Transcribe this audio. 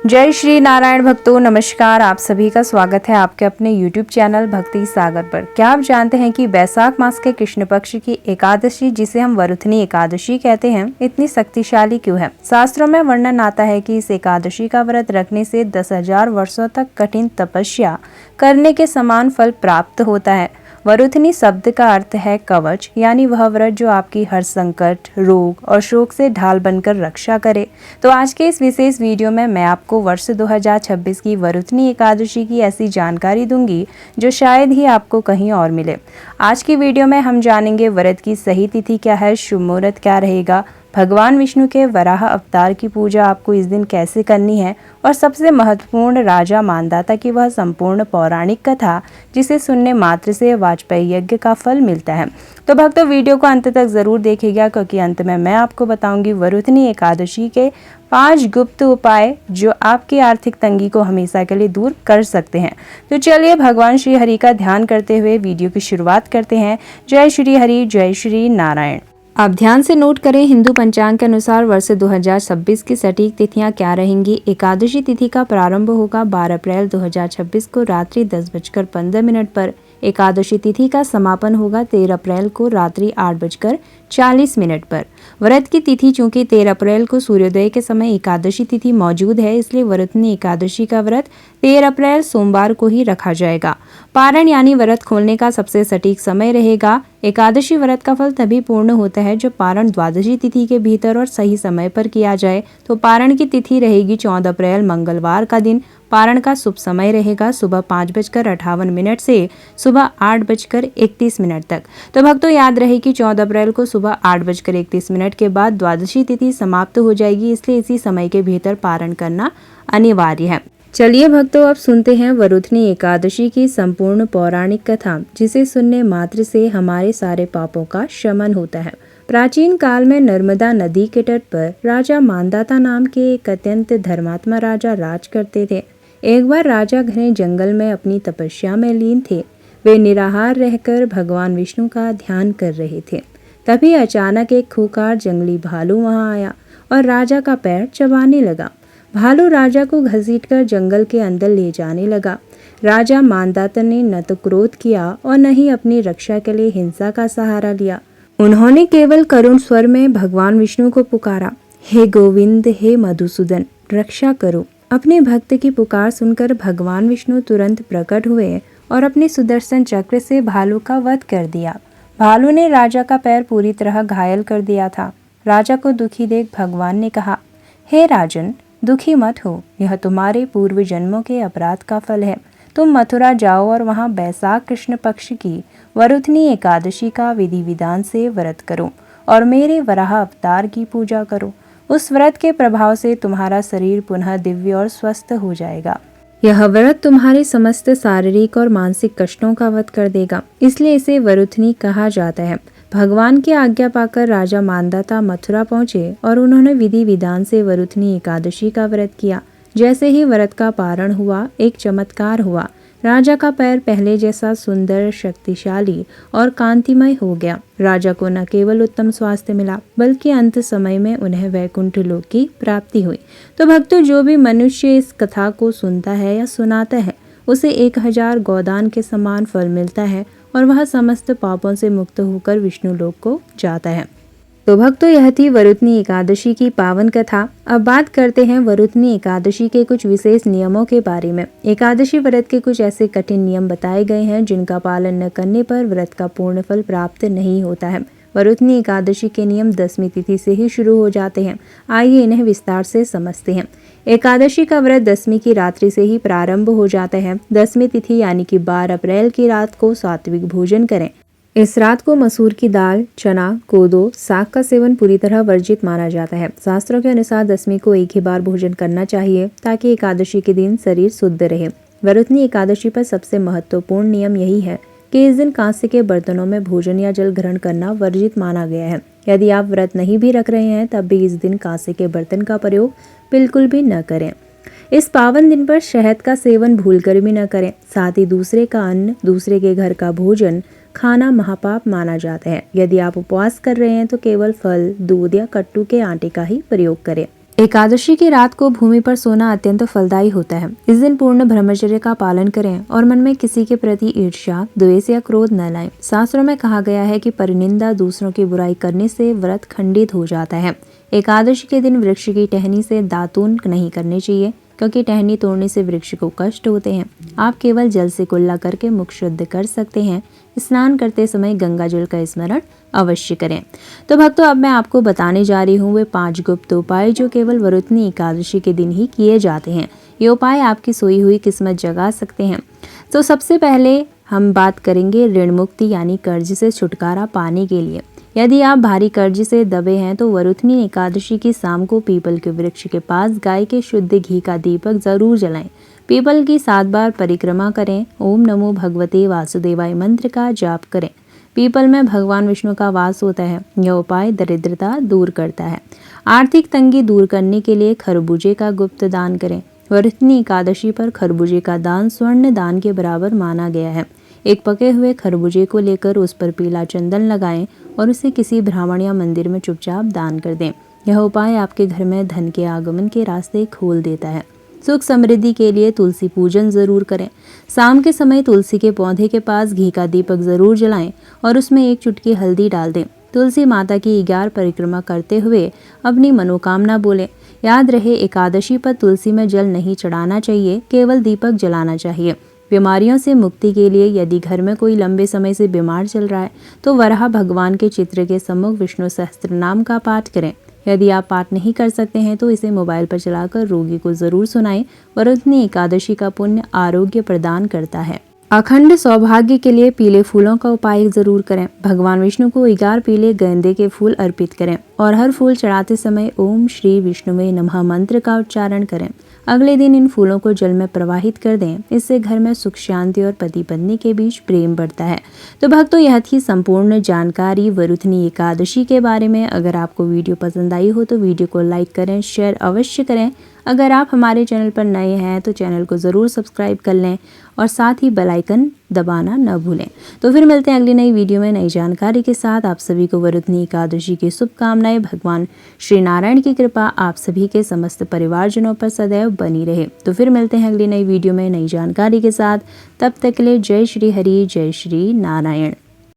जय श्री नारायण भक्तों, नमस्कार। आप सभी का स्वागत है आपके अपने YouTube चैनल भक्ति सागर पर। क्या आप जानते हैं कि वैशाख मास के कृष्ण पक्ष की एकादशी, जिसे हम वरुथनी एकादशी कहते हैं, इतनी शक्तिशाली क्यों है? शास्त्रों में वर्णन आता है कि इस एकादशी का व्रत रखने से 10,000 वर्षों तक कठिन तपस्या करने के समान फल प्राप्त होता है। वरुथनी शब्द का अर्थ है कवच, यानी वह व्रत जो आपकी हर संकट, रोग और शोक से ढाल बनकर रक्षा करे। तो आज के इस विशेष वीडियो में मैं आपको वर्ष 2026 की वरुथनी एकादशी की ऐसी जानकारी दूंगी जो शायद ही आपको कहीं और मिले। आज की वीडियो में हम जानेंगे व्रत की सही तिथि क्या है, शुभ मुहूर्त क्या रहेगा, भगवान विष्णु के वराह अवतार की पूजा आपको इस दिन कैसे करनी है, और सबसे महत्वपूर्ण राजा मानदाता की वह संपूर्ण पौराणिक कथा जिसे सुनने मात्र से वाजपेयी यज्ञ का फल मिलता है। तो भक्तों, वीडियो को अंत तक जरूर देखिएगा, क्योंकि अंत में मैं आपको बताऊंगी वरुथनी एकादशी के 5 गुप्त उपाय जो आपकी आर्थिक तंगी को हमेशा के लिए दूर कर सकते हैं। तो चलिए भगवान श्री हरि का ध्यान करते हुए वीडियो की शुरुआत करते हैं। जय श्री हरि, जय श्री नारायण। आप ध्यान से नोट करें, हिंदू पंचांग के अनुसार वर्ष 2026 की सटीक तिथियां क्या रहेंगी। एकादशी तिथि का प्रारंभ होगा 12 अप्रैल 2026 को रात्रि 10:15 पर। एकादशी तिथि का समापन होगा 13 अप्रैल को रात्रि 8:40 पर। व्रत की तिथि चूंकि 13 अप्रैल को सूर्योदय के समय एकादशी तिथि मौजूद है, इसलिए वरुथनी एकादशी का व्रत 13 अप्रैल सोमवार को ही रखा जाएगा। पारण यानी व्रत खोलने का सबसे सटीक समय रहेगा। एकादशी व्रत का फल तभी पूर्ण होता है जब पारण द्वादशी तिथि के भीतर और सही समय पर किया जाए। तो पारण की तिथि रहेगी 14 अप्रैल मंगलवार का दिन। पारण का शुभ समय रहेगा सुबह 5:58 से सुबह 8:31 तक। तो भक्तों, याद रहे कि 14 अप्रैल को सुबह 8:31 के बाद द्वादशी तिथि समाप्त हो जाएगी, इसलिए इसी समय के भीतर पारण करना अनिवार्य है। चलिए भक्तों, अब सुनते हैं वरुथनी एकादशी की संपूर्ण पौराणिक कथा, जिसे सुनने मात्र से हमारे सारे पापों का शमन होता है। प्राचीन काल में नर्मदा नदी के तट पर राजा मानदाता नाम के एक अत्यंत धर्मात्मा राजा राज करते थे। एक बार राजा घने जंगल में अपनी तपस्या में लीन थे। वे निराहार रहकर भगवान विष्णु का ध्यान कर रहे थे। तभी अचानक एक खूंखार जंगली भालू वहां आया और राजा का पैर चबाने लगा। भालू राजा को घसीटकर जंगल के अंदर ले जाने लगा। राजा मानदाता ने न तो क्रोध किया और न ही अपनी रक्षा के लिए हिंसा का सहारा लिया। उन्होंने केवल करुण स्वर में भगवान विष्णु को पुकारा, हे गोविंद, हे मधुसूदन, रक्षा करो। अपने भक्त की पुकार सुनकर भगवान विष्णु तुरंत प्रकट हुए और अपने सुदर्शन चक्र से भालू का वध कर दिया। भालू ने राजा का पैर पूरी तरह घायल कर दिया था। राजा को दुखी देख भगवान ने कहा, हे राजन, दुखी मत हो, यह तुम्हारे पूर्व जन्मों के अपराध का फल है। तुम मथुरा जाओ और वहां वैशाख कृष्ण पक्ष की वरुथनी एकादशी का विधि विधान से व्रत करो और मेरे वराह अवतार की पूजा करो। उस व्रत के प्रभाव से तुम्हारा शरीर पुनः दिव्य और स्वस्थ हो जाएगा। यह व्रत तुम्हारे समस्त शारीरिक और मानसिक कष्टों का वध कर देगा, इसलिए इसे वरुथनी कहा जाता है। भगवान की आज्ञा पाकर राजा मानदाता मथुरा पहुंचे और उन्होंने विधि विधान से वरुथनी एकादशी का व्रत किया। जैसे ही व्रत का पारण हुआ, एक चमत्कार हुआ। राजा का पैर पहले जैसा सुंदर, शक्तिशाली और कांतिमय हो गया। राजा को न केवल उत्तम स्वास्थ्य मिला, बल्कि अंत समय में उन्हें वैकुंठ लोक की प्राप्ति हुई। तो भक्तों, जो भी मनुष्य इस कथा को सुनता है या सुनाता है, उसे 1000 गोदान के समान फल मिलता है और वह समस्त पापों से मुक्त होकर विष्णु लोक को जाता है। तो भक्तों, यह थी वरुथनी एकादशी की पावन कथा। अब बात करते हैं वरुथनी एकादशी के कुछ विशेष नियमों के बारे में। एकादशी व्रत के कुछ ऐसे कठिन नियम बताए गए हैं जिनका पालन न करने पर व्रत का पूर्ण फल प्राप्त नहीं होता है। वरुथनी एकादशी के नियम 10वीं तिथि से ही शुरू हो जाते हैं। आइए इन्हें विस्तार से समझते हैं। एकादशी का व्रत 10वीं की रात्रि से ही प्रारंभ हो जाता है। 10वीं तिथि यानी कि 12 अप्रैल की रात को सात्विक भोजन करें। इस रात को मसूर की दाल, चना, कोदो, साग का सेवन पूरी तरह वर्जित माना जाता है। शास्त्रों के अनुसार 10वीं को एक ही बार भोजन करना चाहिए ताकि एकादशी के दिन शरीर शुद्ध रहे। वरुथनी एकादशी पर सबसे महत्वपूर्ण नियम यही है कि इस दिन कांस्य के बर्तनों में भोजन या जल ग्रहण करना वर्जित माना गया है। यदि आप व्रत नहीं भी रख रहे हैं, तब भी इस दिन कांस्य के बर्तन का प्रयोग बिल्कुल भी न करें। इस पावन दिन पर शहद का सेवन भूलकर भी न करें। साथ ही दूसरे का अन्न, दूसरे के घर का भोजन खाना महापाप माना जाता है। यदि आप उपवास कर रहे हैं तो केवल फल, दूध या कट्टू के आटे का ही प्रयोग करें। एकादशी की रात को भूमि पर सोना अत्यंत फलदायी होता है। इस दिन पूर्ण ब्रह्मचर्य का पालन करें और मन में किसी के प्रति ईर्ष्या, द्वेष या क्रोध न लाएं। शास्त्रों में कहा गया है कि परनिंदा, दूसरों की बुराई करने से व्रत खंडित हो जाता है। एकादशी के दिन वृक्ष की टहनी से दातून नहीं करनी चाहिए, क्योंकि टहनी तोड़ने से वृक्ष को कष्ट होते हैं। आप केवल जल से कुल्ला करके मुख शुद्ध कर सकते हैं। स्नान करते समय गंगा जल का स्मरण अवश्य करें। तो भक्तों, अब मैं आपको बताने जा रही हूँ वे 5 गुप्त उपाय जो केवल वरुथनी एकादशी के दिन ही किए जाते हैं। ये उपाय आपकी सोई हुई किस्मत जगा सकते हैं। तो सबसे पहले हम बात करेंगे ऋण मुक्ति यानी कर्ज से छुटकारा पाने के लिए। यदि आप भारी कर्ज से दबे हैं तो वरुथनी एकादशी की शाम को पीपल के वृक्ष के पास गाय के शुद्ध घी का दीपक जरूर जलाएं। पीपल की 7 बार परिक्रमा करें। ओम नमो भगवते वासुदेवाय मंत्र का जाप करें। पीपल में भगवान विष्णु का वास होता है। यह उपाय दरिद्रता दूर करता है। आर्थिक तंगी दूर करने के लिए खरबूजे का गुप्त दान करें। वरुथनी एकादशी पर खरबूजे का दान स्वर्ण दान के बराबर माना गया है। एक पके हुए खरबूजे को लेकर उस पर पीला चंदन लगाएं और उसे किसी ब्राह्मण या मंदिर में चुपचाप दान कर दें। यह उपाय आपके घर में धन के आगमन के रास्ते खोल देता है। सुख समृद्धि के लिए तुलसी पूजन जरूर करें। शाम के समय तुलसी के पौधे के पास घी का दीपक जरूर जलाएं और उसमें 1 चुटकी हल्दी डाल दें। तुलसी माता की 11 परिक्रमा करते हुए अपनी मनोकामना बोलें। याद रहे, एकादशी पर तुलसी में जल नहीं चढ़ाना चाहिए, केवल दीपक जलाना चाहिए। बीमारियों से मुक्ति के लिए यदि घर में कोई लंबे समय से बीमार चल रहा है तो वराह भगवान के चित्र के सम्मुख विष्णु सहस्त्र नाम का पाठ करें। यदि आप पाठ नहीं कर सकते हैं तो इसे मोबाइल पर चलाकर रोगी को जरूर सुनाएं। वरुथनी एकादशी का पुण्य आरोग्य प्रदान करता है। अखंड सौभाग्य के लिए पीले फूलों का उपाय जरूर करें। भगवान विष्णु को 11 पीले गेंदे के फूल अर्पित करें और हर फूल चढ़ाते समय ओम श्री विष्णुवे नमः मंत्र का उच्चारण करें। अगले दिन इन फूलों को जल में प्रवाहित कर दें। इससे घर में सुख शांति और पति पत्नी के बीच प्रेम बढ़ता है। तो भक्तों, यह थी संपूर्ण जानकारी वरुथनी एकादशी के बारे में। अगर आपको वीडियो पसंद आई हो तो वीडियो को लाइक करें, शेयर अवश्य करें। अगर आप हमारे चैनल पर नए हैं तो चैनल को ज़रूर सब्सक्राइब कर लें और साथ ही बेल आइकन दबाना न भूलें। तो फिर मिलते हैं अगली नई वीडियो में नई जानकारी के साथ। आप सभी को वरुथनी एकादशी की शुभकामनाएं। भगवान श्री नारायण की कृपा आप सभी के समस्त परिवारजनों पर सदैव बनी रहे। तो फिर मिलते हैं अगली नई वीडियो में नई जानकारी के साथ। तब तक के लिए जय श्री हरि, जय श्री नारायण।